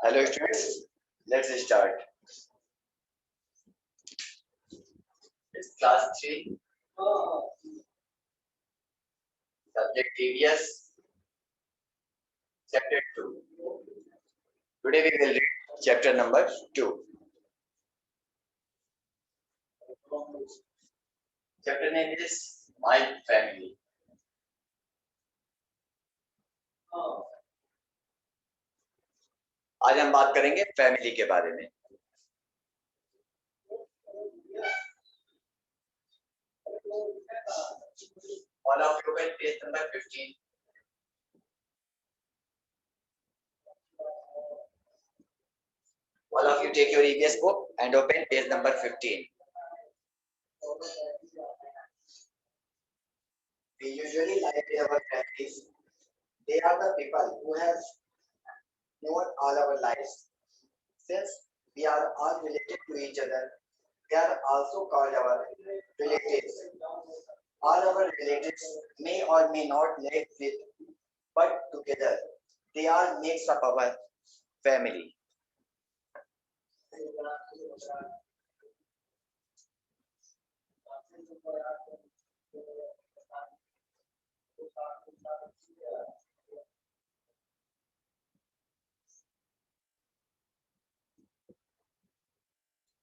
Hello students, let's start. It's class 3, subject TDS, chapter 2. Today we will read chapter number 2. Chapter name is My Family. आज हम बात करेंगे family के बारे में. All of you open page number 15. All of you take your EVS book and open page number 15. We usually like our families. They are the people who have known all our lives. Since we are all related to each other, they are also called our relatives. All our relatives may or may not live with, but together they all makes up our family.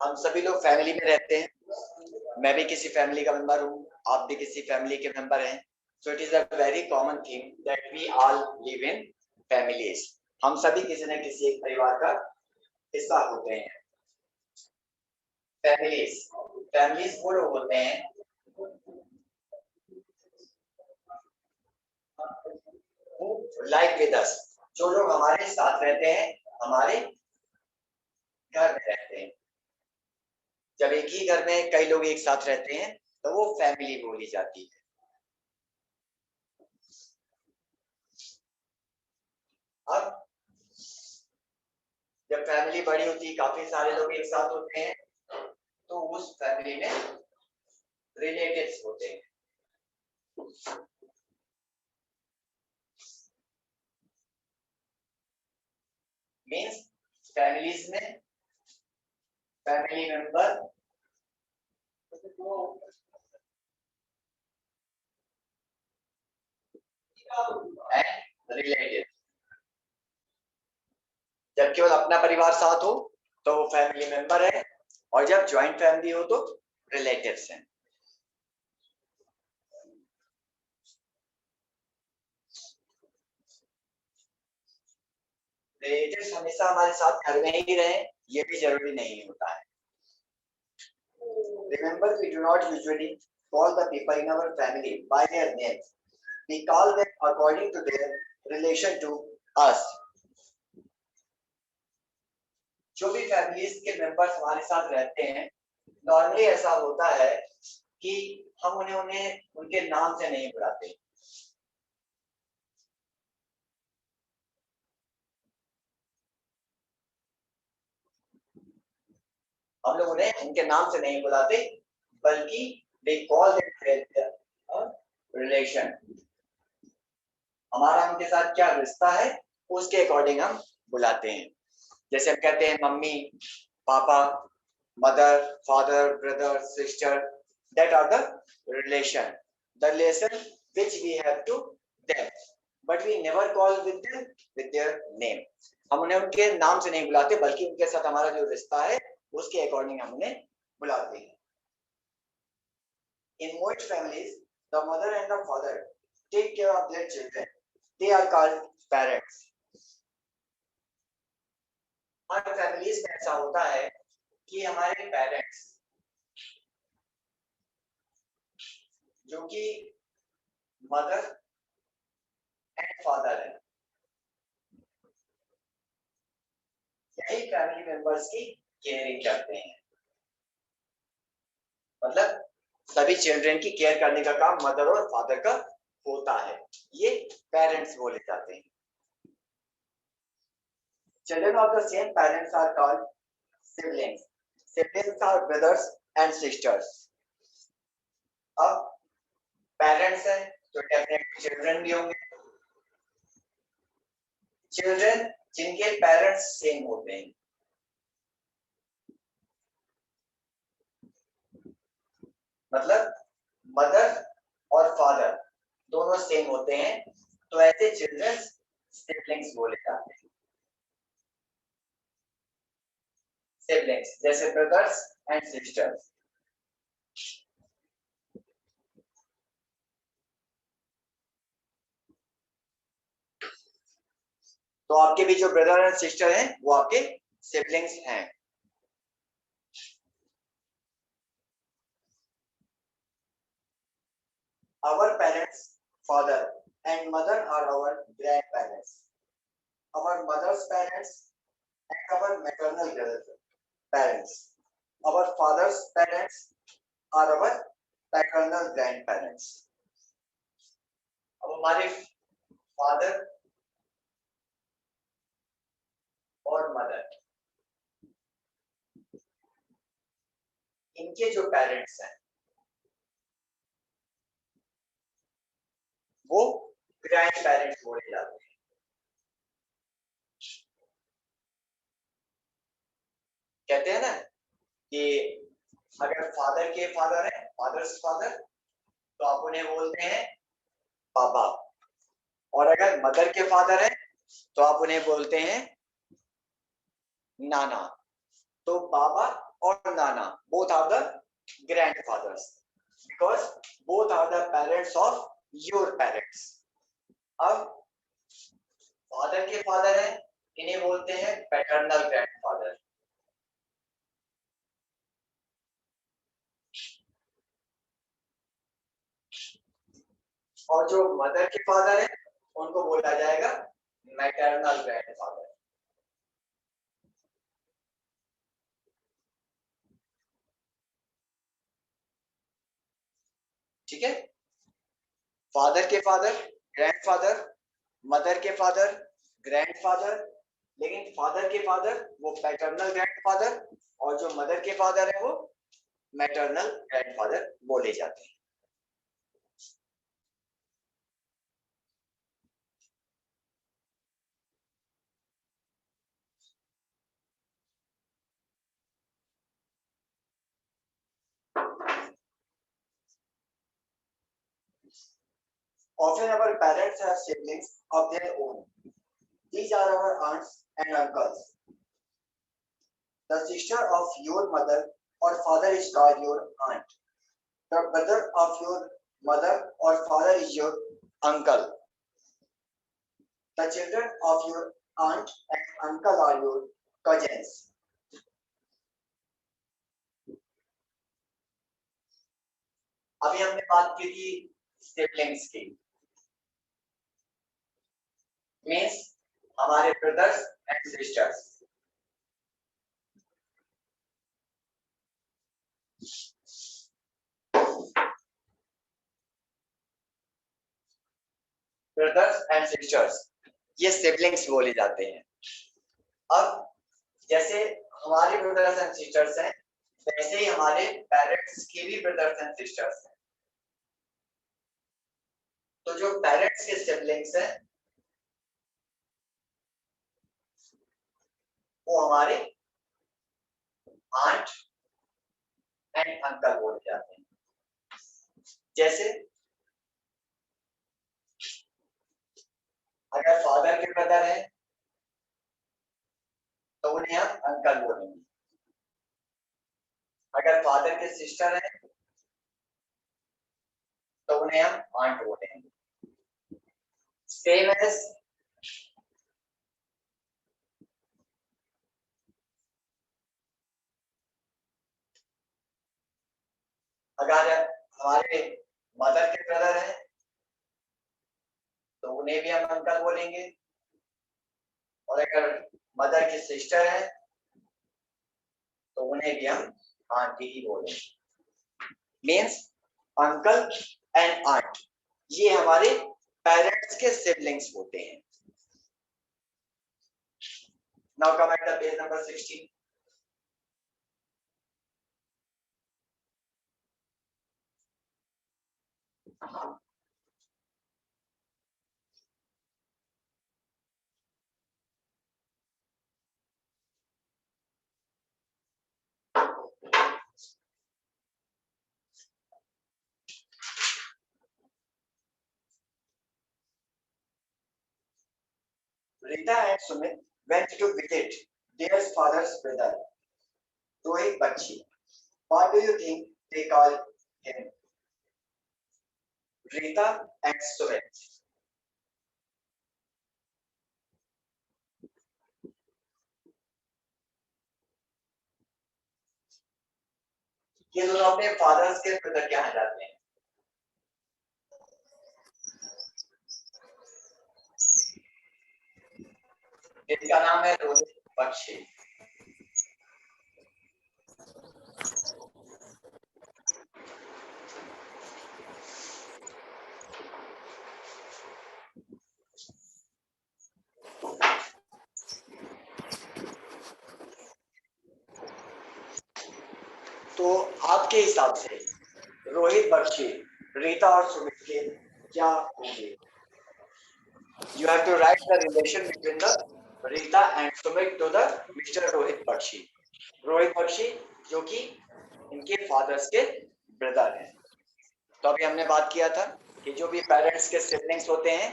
हम सभी लोग family में रहते हैं. मैं भी किसी family का मेंबर हूँ, आप भी किसी फैमिली के मेंबर हैं. So it is a very common thing that we all live in families. हम सभी किसी न किसी एक परिवार का हिस्सा होते हैं. फैमिलीज वो लोग होते हैं लाइक विद अस, जो लोग हमारे साथ रहते हैं, हमारे घर में रहते हैं. जब एक ही घर में कई लोग एक साथ रहते हैं तो वो फैमिली बोली जाती है. अब जब फैमिली बड़ी होती है, काफी सारे लोग एक साथ होते हैं, तो उस फैमिली में रिलेटिव्स होते हैं. मीन्स फैमिलीज में फैमिली मेंबर एंड रिलेटिव. जब केवल अपना परिवार साथ हो तो वो फैमिली मेंबर है, और जब ज्वाइंट फैमिली हो तो रिलेटिव्स हैं. रिलेटिव्स हमेशा हमारे साथ घर में ही रहे, ये भी जरूरी नहीं होता है. Remember, we do not usually call the people in our family by their names. We call them according to their relation to us. जो भी फैमिलीज के मेंबर्स हमारे साथ रहते हैं, नॉर्मली ऐसा होता है कि हम उन्हें उनके नाम से नहीं बुलाते. हम लोग उन्हें उनके नाम से नहीं बुलाते, बल्कि they call them relation. हमारा उनके साथ क्या रिश्ता है उसके अकॉर्डिंग हम बुलाते हैं. जैसे हम कहते हैं मम्मी, पापा, mother, father, brother, sister. That are the relation which we have to them, but we never call with them with their name. हम उन्हें उनके नाम से नहीं बुलाते, बल्कि उनके साथ हमारा जो रिश्ता है उसके अकॉर्डिंग हम उन्हें बुलाते हैं. In most families, the mother and the father take care of their children. They are called parents. Her families में ऐसा होता है कि हमारे पेरेंट्स, जो कि मदर एंड फादर है, यही फैमिली मेंबर्स की केयरिंग करते हैं. मतलब सभी चिल्ड्रन की केयर करने का काम मदर और फादर का होता है. ये पेरेंट्स बोले जाते हैं. Children of the same parents are called siblings. Siblings are brothers and sisters. अब पेरेंट्स हैं तो डेफिनेटली चिल्ड्रन भी होंगे. चिल्ड्रन जिनके पेरेंट्स सेम होते हैं, मतलब मदर और फादर दोनों सेम होते हैं, तो ऐसे चिल्ड्रन सिबलिंग्स बोले जाते हैं। सिबलिंग्स जैसे ब्रदर्स एंड सिस्टर्स। तो आपके भी जो ब्रदर एंड सिस्टर हैं वो आपके सिबलिंग्स हैं। Our parents, father and mother are our grandparents. Our mother's parents and our maternal parents. Our father's parents are our paternal grandparents. अब हमारे फादर और मदर, इनके जो पेरेंट्स हैं वो ग्रैंड पेरेंट्स बोले जाते हैं। कहते हैं ना कि अगर फादर के फादर है, फादर्स फादर, तो आप उन्हें बोलते हैं पापा, और अगर मदर के फादर है तो आप उन्हें बोलते हैं नाना। तो बाबा और नाना both are the grandfathers because both are the parents of your parents. अब फादर के फादर है, इन्हें बोलते हैं पैटर्नल ग्रैंडफादर। और जो मदर के फादर है उनको बोला जाएगा मैटरनल ग्रैंडफादर। ठीक है, फादर के फादर ग्रैंडफादर, मदर के फादर ग्रैंडफादर, लेकिन फादर के फादर वो पैटर्नल ग्रैंडफादर, और जो मदर के फादर है वो मैटरनल ग्रैंडफादर बोले जाते हैं। Often our parents have siblings of their own. These are our aunts and uncles. The sister of your mother or father is called your aunt. The brother of your mother or father is your uncle. The children of your aunt and uncle are your cousins. अभी हमने बात की थी siblings की, means हमारे brothers and sisters. Brothers and sisters ये siblings बोले जाते हैं। अब जैसे हमारे ब्रदर्स एंड सिस्टर्स हैं, वैसे ही हमारे पेरेंट्स के भी ब्रदर्स एंड सिस्टर्स हैं। तो जो पेरेंट्स के सिबलिंग्स हैं वो हमारे आंट एंड अंकल बोले जाते हैं। जैसे अगर फादर के ब्रदर है तो उन्हें हम अंकल बोलेंगे, अगर फादर के सिस्टर है तो उन्हें हम आंट बोलेंगे। सेम एज अगर हमारे मदर के ब्रदर है तो उन्हें भी हम अंकल बोलेंगे, और अगर मदर की सिस्टर है तो उन्हें भी हम आंटी ही बोलेंगे। मीन्स अंकल एंड आंट ये हमारे पेरेंट्स के सिबलिंग्स होते हैं। Now come at the page number 16। Rita and Sumit went to visit their father's brother, Rohit Bakshi. What do you think they call him? Rita and Sumit. ये दोनों अपने fathers के brother कहा जाते हैं. इनका नाम है रोहित बख्शी. तो आपके हिसाब से रोहित बख्शी, रीता और सुमित के क्या होंगे? You have to write the relation between the Rita and Sumit to the Mr. Rohit Bakshi. Rohit Bakshi जो कि इनके फादर्स के ब्रदर हैं. तो अभी हमने बात किया था कि जो भी पेरेंट्स के सिबलिंग्स होते हैं,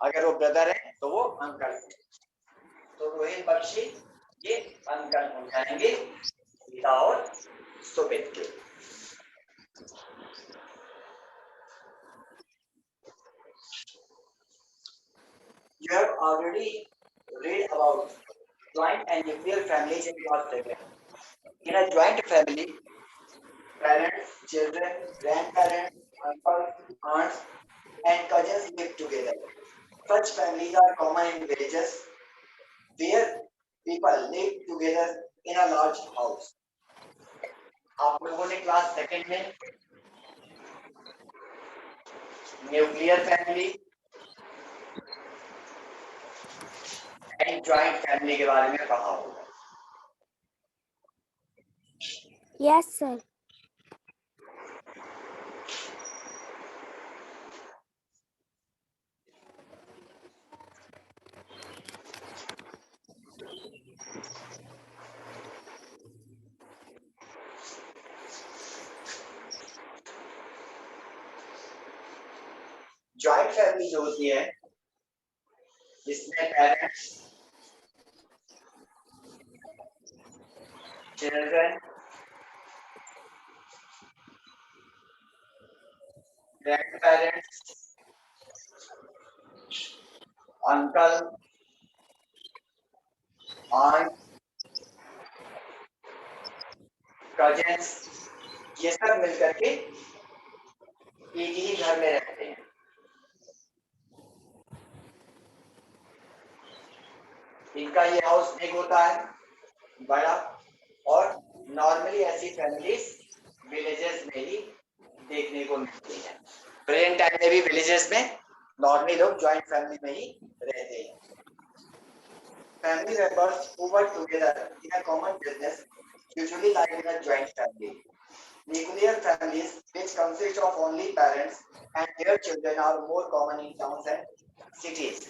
अगर वो ब्रदर हैं तो वो अंकल हैं. तो रोहित बख्शी ये अंकल हो जाएंगे रीता और सुमित के. You have already read about joint and nuclear families in class 7. In a joint family, parents, children, grandparents, uncles, aunts, and cousins live together. Such families are common in villages where people live together in a large house. आप लोगों ने class second में nuclear family and joint family के बारे में पढ़ा होगा. Yes, sir. Joint family जो होती है इसमें parents, children, grandparents, uncle, aunt, cousins, ये सब मिलकर के एक ही घर में रहते हैं. इनका ये हाउस बिग होता है, बड़ा, और नॉर्मली ऐसी फैमिलीज विलेजेस में ही देखने को मिलती है. प्रेजेंट टाइम में भी विलेजेस में नॉर्मली लोग जॉइंट फैमिली में ही रहते हैं. Family members who work together in a common business usually live in a joint family. Nuclear families, which consist of only parents and their children, are more common in towns and cities.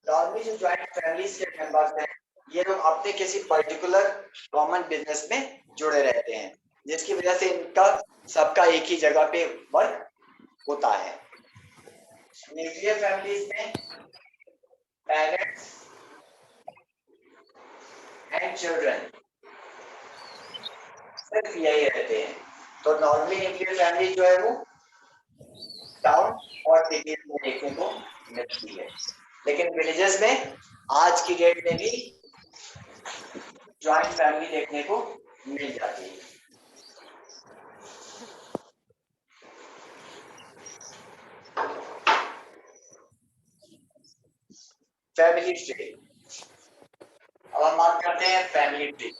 Normally जो joint families के members हैं, ये लोग अपने किसी particular common business में जुड़े रहते हैं, जिसकी वजह से इनका सबका एक ही जगह पे वर्क होता है. न्यूक्लियर फैमिलीज में पेरेंट्स एंड चिल्ड्रन सिर्फ यही रहते हैं. तो नॉर्मली न्यूक्लियर फैमिली जो है वो टाउन और सिटीज में देखने को मिलती है, लेकिन विलेजेस में आज की डेट में भी जॉइंट फैमिली देखने को मिल जाती है. Family tree. अब हम बात करते हैं family tree.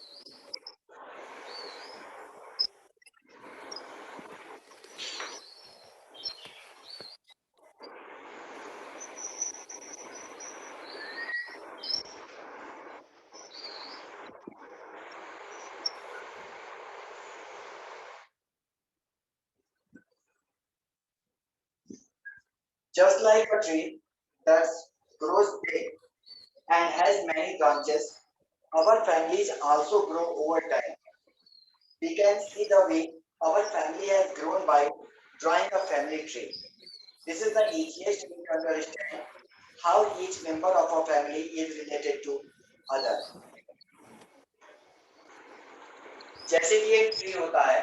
Just like a tree that grows big and has many branches, our families also grow over time. We can see the way our family has grown by drawing a family tree. This is the easiest way to understand how each member of our family is related to other. जैसे कि एक tree होता है,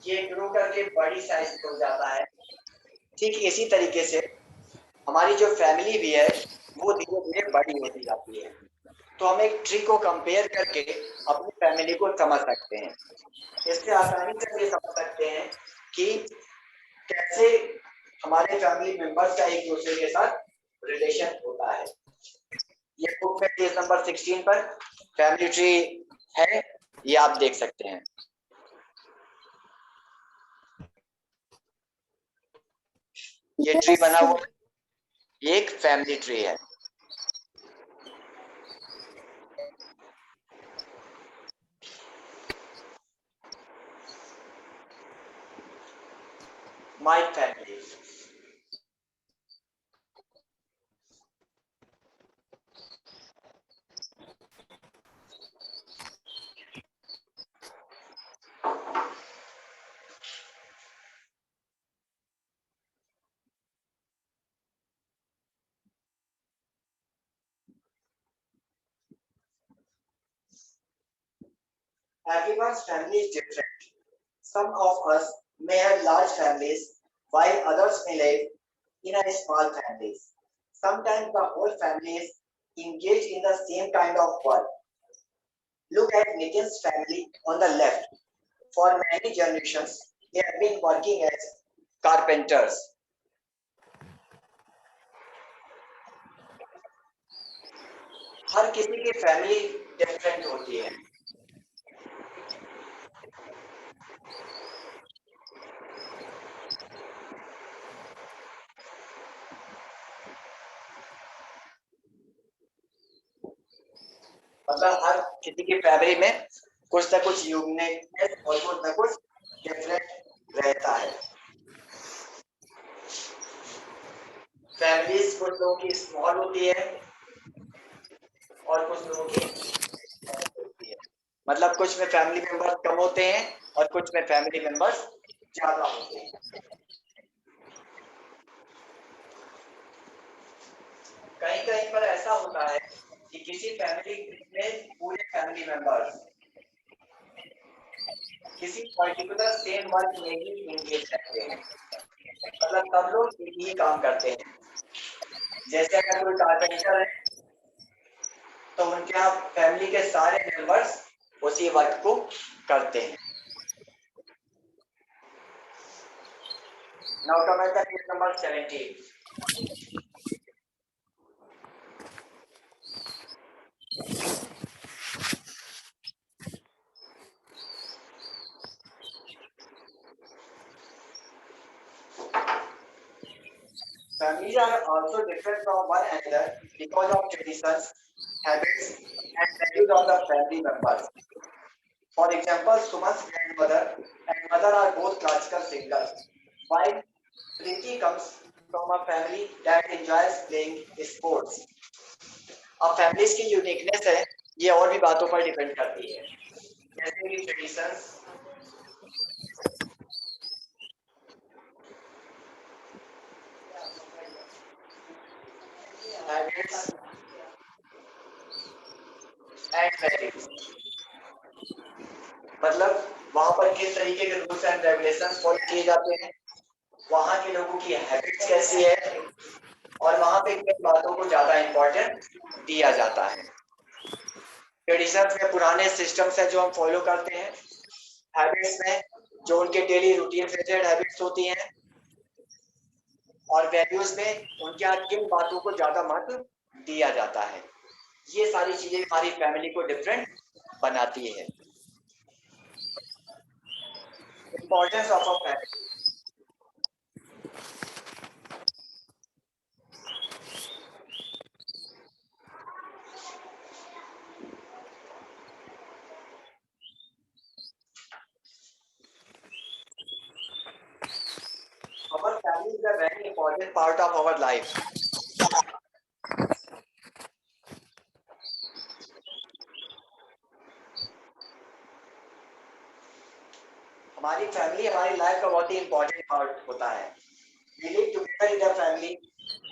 ये grow करके बड़ी size हो जाता है, ठीक इसी तरीके से हमारी जो फैमिली भी है वो धीरे धीरे बड़ी होती जाती है। तो हम एक ट्री को कंपेयर करके अपनी फैमिली को समझ सकते हैं। इससे आसानी से हम ये समझ सकते हैं कि कैसे हमारे फैमिली मेंबर्स का एक दूसरे के साथ रिलेशन होता है। ये बुक में पेज नंबर 16 पर फैमिली ट्री है, ये आप देख सकते हैं। ये ट्री Yes, बना sir. हुआ एक फैमिली ट्री है। My family. Everyone's family is different. Some of us may have large families, while others may live in a small families. Sometimes the whole family is engaged in the same kind of work. Look at Nitin's family on the left. For many generations, they have been working as carpenters. हर किसी की family different होती है। मतलब हर किसी की family में कुछ ना कुछ यूनिकनेस और कुछ ना कुछ डिफरेंट रहता है। फैमिलीज कुछ लोगों की स्मॉल होती है और कुछ लोगों की large होती है। मतलब कुछ में फैमिली मेंबर्स कम होते हैं और कुछ में फैमिली मेंबर्स ज्यादा होते हैं। कहीं कहीं पर ऐसा होता है कि किसी फैमिली में पूरे फैमिली मेंबर्स किसी पर्टिकुलर सेम वर्क में ही इंगेज रहते हैं। मतलब सब लोग एक ही काम करते हैं। जैसे अगर कोई कारपेंटर है तो उनके यहाँ फैमिली के सारे मेंबर्स उसी वर्क को करते हैं। Now come at the page number 17. Families are also different from one another because of traditions, habits, and values of the family members. For example, Suman's grandmother and mother are both classical singers, while Preeti comes from a family that enjoys playing sports. अब families की uniqueness है, ये और भी बातों पर depend करती है, जैसे कि ट्रेडिशंस, हैबिट्स एंड वैल्यूज। मतलब वहां पर किस तरीके के रूल्स एंड रेगुलेशंस फॉलो किए जाते हैं, वहां के लोगों की हैबिट्स कैसी है और वहां पे किन बातों को ज्यादा इंपॉर्टेंट दिया जाता है। ट्रेडिशंस में पुराने सिस्टम्स है जो हम फॉलो करते हैं, हैबिट्स में जो उनके डेली रूटीन रिलेटेड हैबिट्स होती हैं, और वैल्यूज में उनके यहाँ किन बातों को ज्यादा महत्व दिया जाता है। ये सारी चीजें हमारी फैमिली को डिफरेंट बनाती है। Importance of a family. Our family is a very important part of our life. हमारी फैमिली हमारी लाइफ का बहुत ही इंपॉर्टेंट पार्ट होता है। We live together in a family,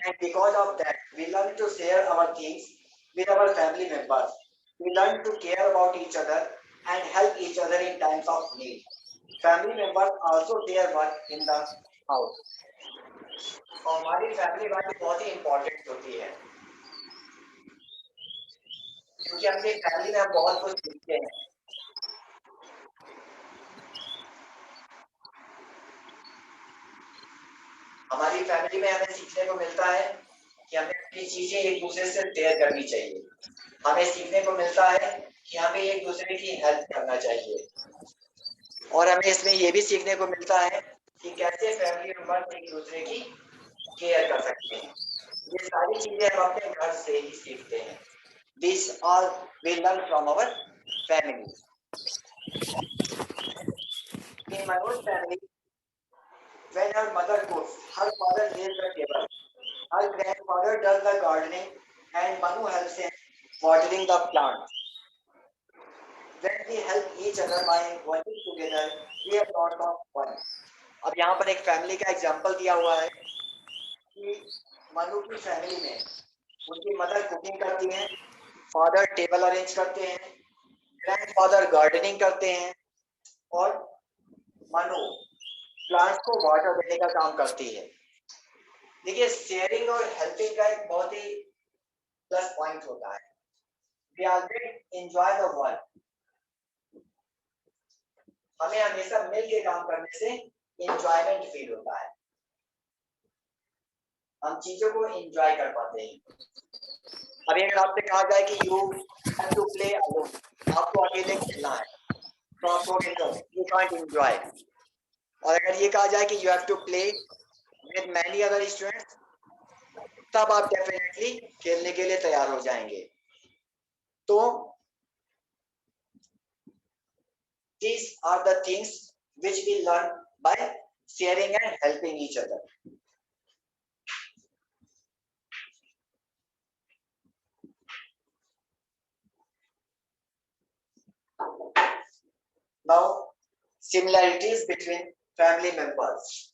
and because of that, we learn to share our things with our family members. We learn to care about each other and help each other in times of need. Family members also their work in the house. और हमारी family वाली बहुत ही important होती है क्योंकि अपनी family में हम बहुत कुछ सीखते हैं. हमारी फैमिली में हमें सीखने को मिलता है कि हमें अपनी चीजें एक दूसरे से शेयर करनी चाहिए. हमें सीखने को मिलता है कि हमें एक दूसरे की हेल्प करना चाहिए और हमें इसमें ये भी सीखने को मिलता है कि कैसे फैमिली मेंबर एक दूसरे की केयर कर सकते हैं. ये सारी चीजें हम अपने घर से ही सीखते हैं. These all we learn from our family. In my own family, when her mother cooks, her father lays the table, her grandfather does the gardening, and Manu helps in watering the plants. When we help each other by working together, we have lot of fun. अब यहाँ पर एक family का example दिया हुआ है कि मनु की फैमिली में उनकी मदर कुकिंग करती हैं, फादर टेबल अरेंज करते हैं, ग्रैंडफादर गार्डनिंग करते हैं और मनु प्लांट्स को वाटर देने का काम करती है. देखिए शेयरिंग और हेल्पिंग का एक बहुत ही प्लस पॉइंट होता है. We always enjoy the work. हमें हमेशा मिलकर काम करने से एंजॉयमेंट फील होता है. हम चीजों को एंजॉय कर पाते हैं. अभी अगर आपसे कहा जाए कि you have to play alone, आपको अकेले खेलना है, तो आप कहोगे नो, यू कांट एंजॉय. और अगर ये कहा जाए कि you have to play with many other students, तब आप डेफिनेटली खेलने के लिए तैयार हो जाएंगे. तो these are the things which we learn by sharing and helping each other. Now, similarities between family members.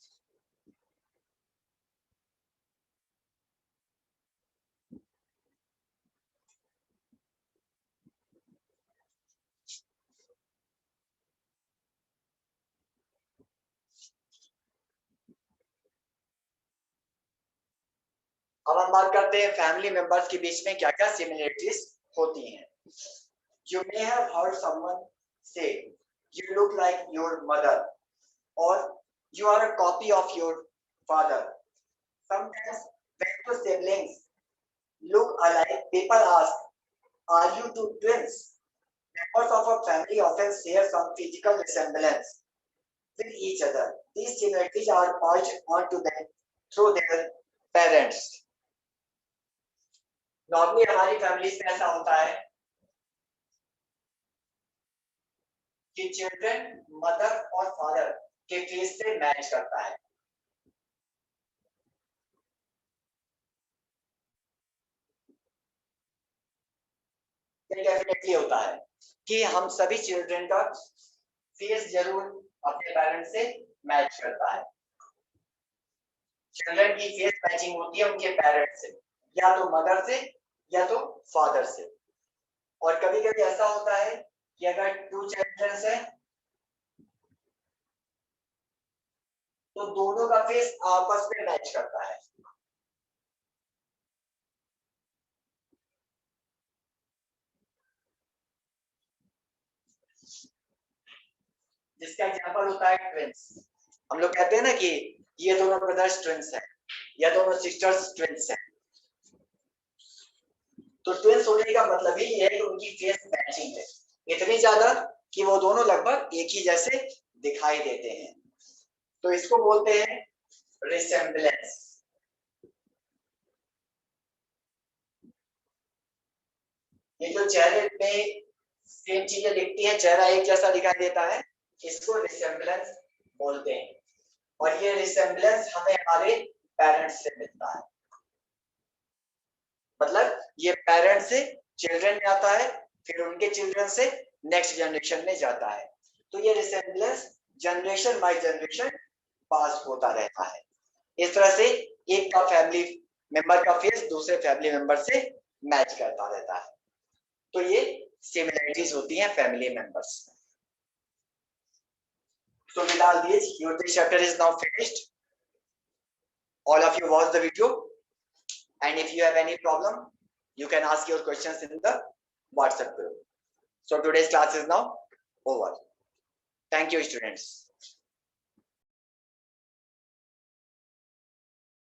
अब हम बात करते हैं फैमिली मेंबर्स के बीच में क्या-क्या सिमिलरिटीज होती हैं. You may have heard someone say, "You look like your mother," or "You are a copy of your father." Sometimes when two siblings look alike, people ask, "Are you two twins?" Members of a family often share some physical resemblance with each other. These similarities are passed on to them through their parents. Normally हमारी families में ऐसा होता है कि children mother और father के face से match करता है. ये डेफिनेटली होता है कि हम सभी चिल्ड्रन का फेस जरूर अपने पेरेंट्स से मैच करता है. चिल्ड्रन की फेस मैचिंग होती है उनके पेरेंट्स से, या तो मदर से या तो फादर से. और कभी-कभी ऐसा होता है कि अगर टू चिल्ड्रन है तो दोनों का फेस आपस में मैच करता है. जिसका एग्जांपल होता है ट्विंस. हम लोग कहते हैं ना कि ये दोनों ब्रदर्स ट्विंस हैं या दोनों सिस्टर्स ट्विंस हैं. तो ट्विंस होने का मतलब ही ये है कि उनकी फेस मैचिंग है, इतनी ज्यादा कि वो दोनों लगभग एक ही जैसे दिखाई देते हैं. तो इसको बोलते हैं रिसेम्बलेंस. ये जो चेहरे में सेम चीजें दिखती हैं, चेहरा एक जैसा दिखाई देता है, इसको रिसेम्बलेंस बोलते हैं. और ये रिसेम्बलेंस हमें हमारे पेरेंट्स से मिलता है. मतलब ये पेरेंट्स से चिल्ड्रन में आता है, फिर उनके चिल्ड्रन से नेक्स्ट जनरेशन में जाता है. तो ये resemblance generation by generation pass होता रहता है. इस तरह से एक का फैमिली मेंबर का फेस दूसरे फैमिली मेंबर से मैच करता रहता है। तो ये सिमिलरिटीज होती हैं फैमिली मेंबर्स में। So with all these, your this chapter is now finished. All of you watch the video, and if you have any problem, you can ask your questions in the WhatsApp group. So today's class is now over. Thank you, students.